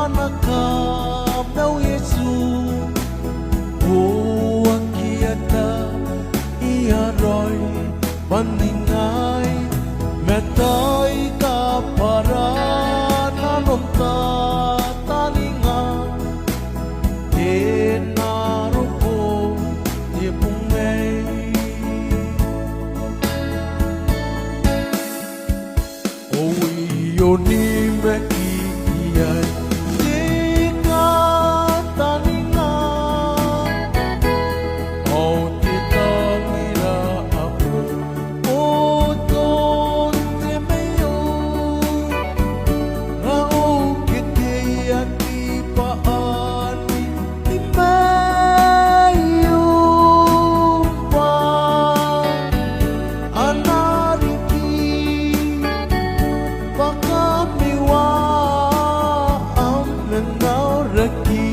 nakam daw Yesu huwag kita iyaroy pandingay metay kaparan anong tatalingan inarupo tipungay Yoni meki iyay tika taninga au tita mira ako o don te meyo na o kete aki paani ti meyo pa anariki Pakamiwa ang nanaraki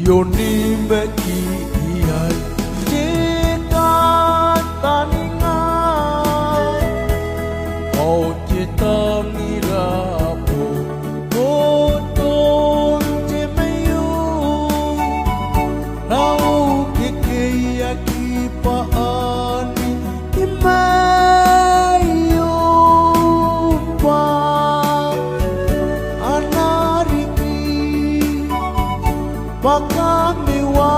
Yoni meki iyay tika taninga au tita mira po don te meyo au keke aki paani ti meyo pa anariki Pakamiwa